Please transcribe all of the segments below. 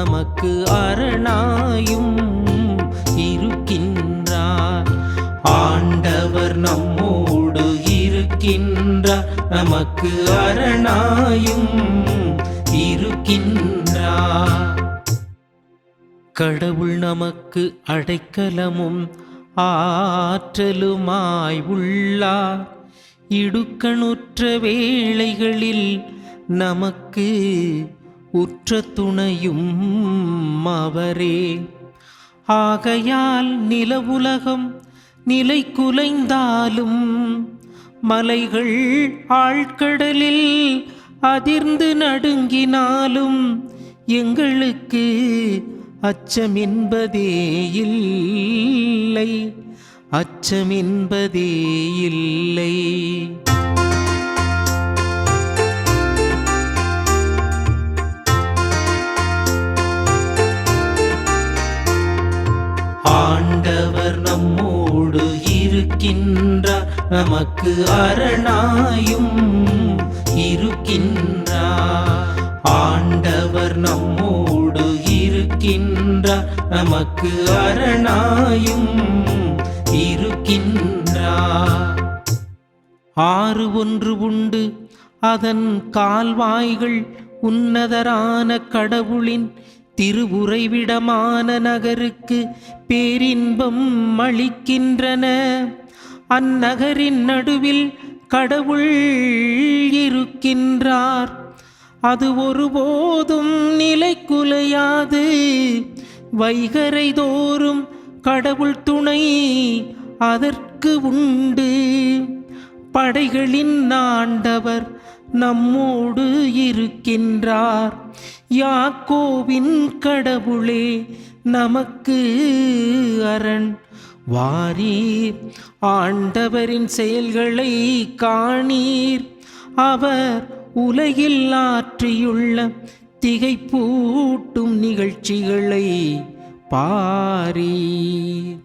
நமக்கு அரணாயும் இருக்கின்றார். ஆண்டவர் நம்மோடு இருக்கின்றார், நமக்கு அரணாயும் இருக்கின்றார். கடவுள் நமக்கு அடைக்கலமும் ஆற்றலுமாய் உள்ளார். இடுக்கணுற்ற வேளைகளில் நமக்கு உற்ற துணையும் அவரே. ஆகையால் நிலவுலகம் நிலை குலைந்தாலும், மலைகள் ஆழ்கடலில் அதிர்ந்து நடுங்கினாலும், எங்களுக்கு அச்சமென்பதே இல்லை, அச்சமென்பதே இல்லை. ஆண்டவர் நம்மோடு இருக்கின்றார், நமக்கு அரணாயும் இருக்கின்றார். ஆண்டவர் நம்மோடு இருக்கின்றார், நமக்கு அரணாயும் இருக்கின்றார். ஆறு ஒன்று உண்டு, அதன் கால்வாய்கள் உன்னதரான கடவுளின் திருவுறைவிடமான நகருக்கு பேரின்பம் அளிக்கின்றன. அந்நகரின் நடுவில் கடவுள் இருக்கின்றார், அது ஒருபோதும் நிலை குலையாது. வைகரை தோறும் கடவுள் துணை அதற்கு உண்டு. படைகளின் ஆண்டவர் நம்மோடு இருக்கின்றார். யாக்கோபின் கடவுளே நமக்கு அரண். வாரீர், ஆண்டவரின் செயல்களை காணீர். அவர் உலகில் ஆற்றியுள்ள திகைப்பூட்டும் நிகழ்ச்சிகளை பாரீர்.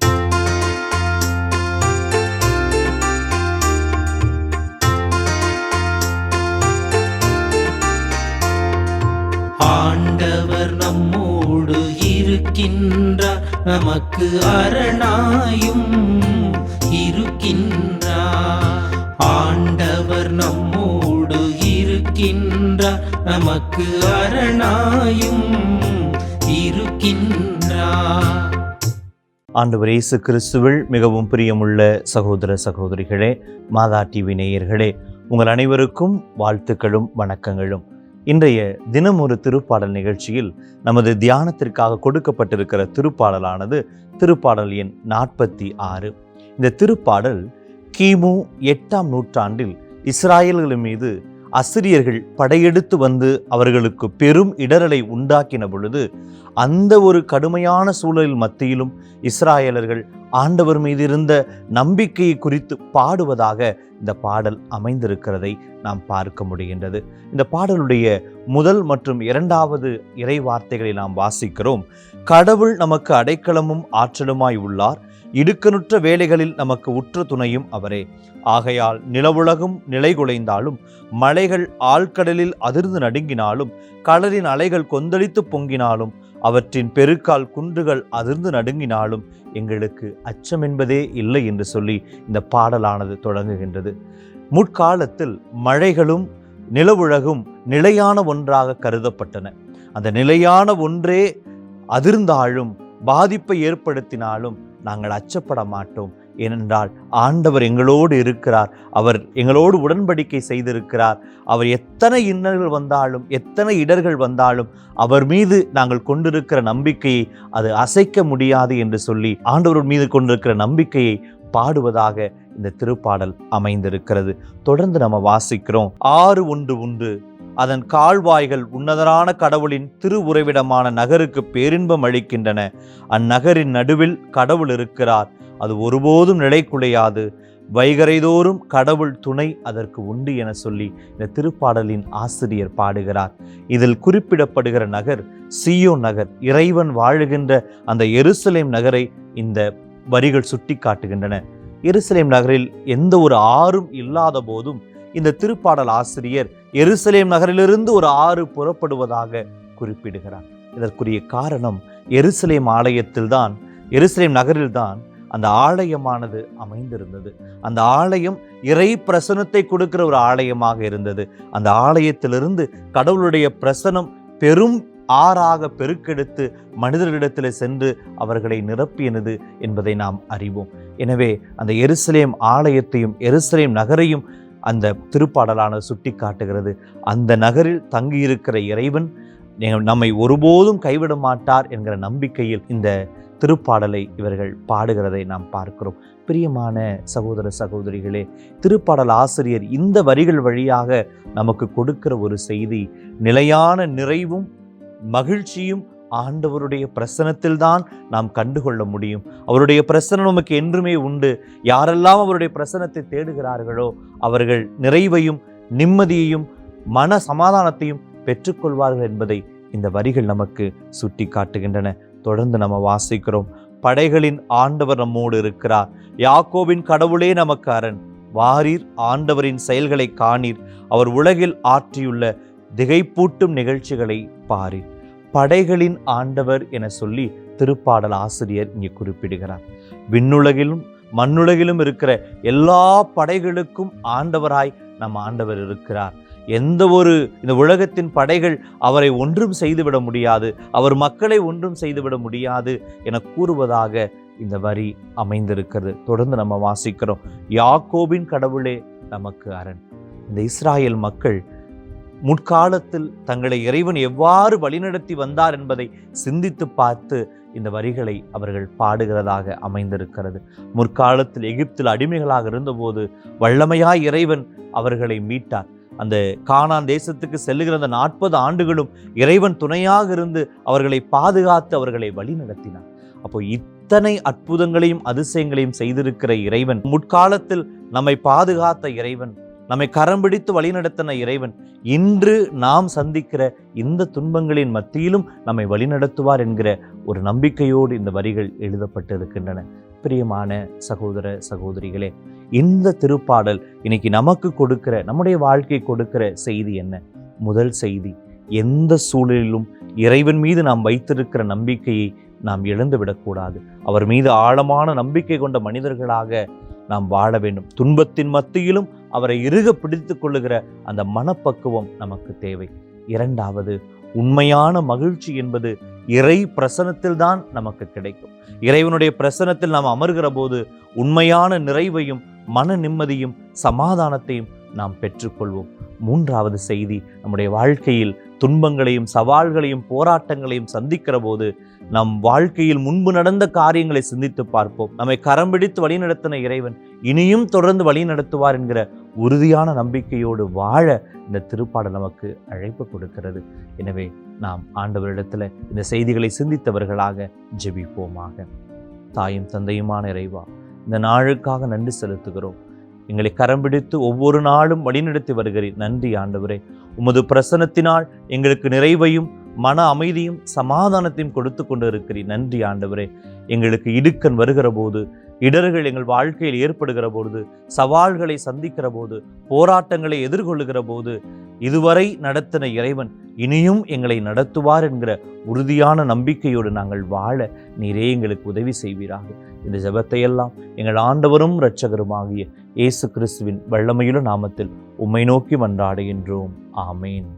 ஆண்டவர் நம்மோடு இருக்கின்றார், நமக்கு அரணாயும் இருக்கின்றார். ஆண்டவர் நம்மோடு இருக்கின்றார், நமக்கு அரணாயும் இருக்கின்றார். ஆண்டவர் இயேசு கிறிஸ்துவில் மிகவும் பிரியமுள்ள சகோதர சகோதரிகளே, மாதா டிவி நேயர்களே, உங்கள் அனைவருக்கும் வாழ்த்துக்களும் வணக்கங்களும். இன்றைய தினம் ஒரு திருப்பாடல் நிகழ்ச்சியில் நமது தியானத்திற்காக கொடுக்கப்பட்டிருக்கிற திருப்பாடலானது திருப்பாடல் எண் 46. இந்த திருப்பாடல் கிமு 8ஆம் நூற்றாண்டில் இஸ்ராயல்கள் மீது அசிரியர்கள் படையெடுத்து வந்து அவர்களுக்கு பெரும் இடரலை உண்டாக்கின பொழுது, அந்த ஒரு கடுமையான சூழலில் மத்தியிலும் இஸ்ராயலர்கள் ஆண்டவர் மீது இருந்த நம்பிக்கையை குறித்து பாடுவதாக இந்த பாடல் அமைந்திருக்கிறதை நாம் பார்க்க முடிகின்றது. இந்த பாடலுடைய முதல் மற்றும் இரண்டாவது இறை வார்த்தைகளை நாம் வாசிக்கிறோம். கடவுள் நமக்கு அடைக்கலமும் ஆற்றலுமாய் உள்ளார், இடுக்கணுற்ற வேளைகளில் நமக்கு உற்ற துணையும் அவரே. ஆகையால் நிலவுலகும் நிலை குலைந்தாலும், மலைகள் ஆழ்கடலில் அதிர்ந்து நடுங்கினாலும், கடலின் அலைகள் கொந்தளித்து பொங்கினாலும், அவற்றின் பெருக்கால் குன்றுகள் அதிர்ந்து நடுங்கினாலும் எங்களுக்கு அச்சம் என்பதே இல்லை என்று சொல்லி இந்த பாடலானது தொடங்குகின்றது. முற்காலத்தில் மழைகளும் நிலவுலகும் நிலையான ஒன்றாக கருதப்பட்டன. அந்த நிலையான ஒன்றே அதிர்ந்தாலும் பாதிப்பை ஏற்படுத்தினாலும் நாங்கள் அச்சப்பட மாட்டோம். ஏனென்றால் ஆண்டவர் எங்களோடு இருக்கிறார், அவர் எங்களோடு உடன்படிக்கை செய்திருக்கிறார். அவர் எத்தனை இன்னல்கள் வந்தாலும் எத்தனை இடர்கள் வந்தாலும் அவர் மீது நாங்கள் கொண்டிருக்கிற நம்பிக்கையை அது அசைக்க முடியாது என்று சொல்லி ஆண்டவர் மீது கொண்டிருக்கிற நம்பிக்கையை பாடுவதாக இந்த திருப்பாடல் அமைந்திருக்கிறது. தொடர்ந்து நம்ம வாசிக்கிறோம். 6:1 அதன் கால்வாய்கள் உன்னதரான கடவுளின் திருவுறைவிடமான நகருக்கு பேரின்பம் அளிக்கின்றன. அந்நகரின் நடுவில் கடவுள் இருக்கிறார், அது ஒருபோதும் நிலை குலையாது. வைகரைதோறும் கடவுள் துணை அதற்கு உண்டு என சொல்லி இந்த திருப்பாடலின் ஆசிரியர் பாடுகிறார். இதில் குறிப்பிடப்படுகிற நகர் சீயோன் நகர், இறைவன் வாழுகின்ற அந்த எருசலேம் நகரை இந்த வரிகள் சுட்டி காட்டுகின்றன. எருசலேம் நகரில் எந்த ஒரு ஆறும் இல்லாத போதும் இந்த திருப்பாடல் ஆசிரியர் எருசலேம் நகரிலிருந்து ஒரு ஆறு புறப்படுவதாக குறிப்பிடுகிறார். இதற்குரிய காரணம் எருசலேம் ஆலயத்தில்தான், எருசலேம் நகரில்தான் அந்த ஆலயமானது அமைந்திருந்தது. அந்த ஆலயம் இறை பிரசனத்தை கொடுக்கிற ஒரு ஆலயமாக இருந்தது. அந்த ஆலயத்திலிருந்து கடவுளுடைய பிரசனம் பெரும் ஆறாக பெருக்கெடுத்து மனிதர்களிடத்தில் சென்று அவர்களை நிரப்பியது என்பதை நாம் அறிவோம். எனவே அந்த எருசலேம் ஆலயத்தையும் எருசலேம் நகரையும் அந்த திருப்பாடலானது சுட்டி காட்டுகிறது. அந்த நகரில் தங்கியிருக்கிற இறைவன் நம்மை ஒருபோதும் கைவிட மாட்டார் என்கிற நம்பிக்கையில் இந்த திருப்பாடலை இவர்கள் பாடுகிறதை நாம் பார்க்கிறோம். பிரியமான சகோதர சகோதரிகளே, திருப்பாடல் ஆசிரியர் இந்த வரிகள் வழியாக நமக்கு கொடுக்கிற ஒரு செய்தி, நிலையான நிறைவும் மகிழ்ச்சியும் ஆண்டவருடைய பிரசனத்தில்தான் நாம் கண்டுகொள்ள முடியும். அவருடைய பிரசனம் நமக்கு என்றுமே உண்டு. யாரெல்லாம் அவருடைய பிரசனத்தை தேடுகிறார்களோ அவர்கள் நிறைவையும் நிம்மதியையும் மன சமாதானத்தையும் பெற்றுக்கொள்வார்கள் என்பதை இந்த வரிகள் நமக்கு சுட்டி காட்டுகின்றன. தொடர்ந்து நம்ம வாசிக்கிறோம். படைகளின் ஆண்டவர் நம்மோடு இருக்கிறார், யாக்கோபின் கடவுளே நமக்கு அரண், வாரீர் ஆண்டவரின் செயல்களை காணீர், அவர் உலகில் ஆற்றியுள்ள திகைப்பூட்டும் நிகழ்ச்சிகளை பாரீர். படைகளின் ஆண்டவர் என சொல்லி திருப்பாடல் ஆசிரியர் இங்கே குறிப்பிடுகிறார். விண்ணுலகிலும் மண்ணுலகிலும் இருக்கிற எல்லா படைகளுக்கும் ஆண்டவராய் நம் ஆண்டவர் இருக்கிறார். இந்த உலகத்தின் படைகள் அவரை ஒன்றும் செய்துவிட முடியாது, அவர் மக்களை ஒன்றும் செய்துவிட முடியாது என கூறுவதாக இந்த வரி அமைந்திருக்கிறது. தொடர்ந்து நம்ம வாசிக்கிறோம். யாக்கோபின் கடவுளே நமக்கு அரண். இந்த இஸ்ராயேல் மக்கள் முற்காலத்தில் தங்களை இறைவன் எவ்வாறு வழிநடத்தி வந்தார் என்பதை சிந்தித்து பார்த்து இந்த வரிகளை அவர்கள் பாடுகிறதாக அமைந்திருக்கிறது. முற்காலத்தில் எகிப்தில் அடிமைகளாக இருந்தபோது வல்லமையாய் இறைவன் அவர்களை மீட்டார். அந்த கானான் தேசத்துக்கு செல்லுகிற அந்த 40 ஆண்டுகளும் இறைவன் துணையாக இருந்து அவர்களை பாதுகாத்து அவர்களை வழி நடத்தினார். அப்போ இத்தனை அற்புதங்களையும் அதிசயங்களையும் செய்திருக்கிற இறைவன், முற்காலத்தில் நம்மை பாதுகாத்த இறைவன், நம்மை கரம் பிடித்து வழிநடத்தின இறைவன், இன்று நாம் சந்திக்கிற இந்த துன்பங்களின் மத்தியிலும் நம்மை வழிநடத்துவார் என்கிற ஒரு நம்பிக்கையோடு இந்த வரிகள் எழுதப்பட்டிருக்கின்றன. பிரியமான சகோதர சகோதரிகளே, இந்த திருப்பாடல் இன்னைக்கு நமக்கு கொடுக்கிற, நம்முடைய வாழ்க்கை கொடுக்கிற செய்தி என்ன? முதல் செய்தி, எந்த சூழலிலும் இறைவன் மீது நாம் வைத்திருக்கிற நம்பிக்கையை நாம் இழந்துவிடக்கூடாது. அவர் மீது ஆழமான நம்பிக்கை கொண்ட மனிதர்களாக நாம் வாழ வேண்டும். துன்பத்தின் மத்தியிலும் அவரை இறுக பிடித்து கொள்ளுகிற அந்த மனப்பக்குவம் நமக்கு தேவை. இரண்டாவது, உண்மையான மகிழ்ச்சி என்பது இறை பிரசனத்தில் தான் நமக்கு கிடைக்கும். இறைவனுடைய பிரசனத்தில் நாம் அமர்கிற போது உண்மையான நிறைவையும் மன நிம்மதியும் சமாதானத்தையும் நாம் பெற்றுக்கொள்வோம். மூன்றாவது செய்தி, நம்முடைய வாழ்க்கையில் துன்பங்களையும் சவால்களையும் போராட்டங்களையும் சந்திக்கிற போது நம் வாழ்க்கையில் முன்பு நடந்த காரியங்களை சிந்தித்து பார்ப்போம். நம்மை கரம் பிடித்து வழிநடத்தின இறைவன் இனியும் தொடர்ந்து வழி நடத்துவார் என்கிற உறுதியான நம்பிக்கையோடு வாழ இந்த திருப்பாடல் நமக்கு அழைப்பு கொடுக்கிறது. எனவே நாம் ஆண்டவரிடத்துல இந்த செய்திகளை சிந்தித்தவர்களாக ஜெபிப்போமாக. தாயும் தந்தையுமான இறைவா, இந்த நாளுக்காக நன்றி செலுத்துகிறோம். எங்களை கரம் பிடித்து ஒவ்வொரு நாளும் வழிநடத்தி வருகிறீர். நன்றி ஆண்டவரே. உமது பிரசனத்தினால் எங்களுக்கு நிறைவையும் மன அமைதியும் சமாதானத்தையும் கொடுத்து கொண்டு இருக்கிறீர். நன்றி ஆண்டவரே. எங்களுக்கு இடுக்கண் வருகிற போது, இடர்கள் எங்கள் வாழ்க்கையில் ஏற்படுகிற பொழுது, சவால்களை சந்திக்கிற போது, போராட்டங்களை எதிர்கொள்ளுகிற போது, இதுவரை நடத்தின இறைவன் இனியும் எங்களை நடத்துவார் என்கிற உறுதியான நம்பிக்கையோடு நாங்கள் வாழ நீரே எங்களுக்கு உதவி செய்வீராக. இந்த ஜெபத்தையெல்லாம் எங்கள் ஆண்டவரும் இரட்சகருமாகிய இயேசு கிறிஸ்துவின் வல்லமையுள்ள நாமத்தில் உம்மை நோக்கி மன்றாடுகின்றோம். ஆமேன்.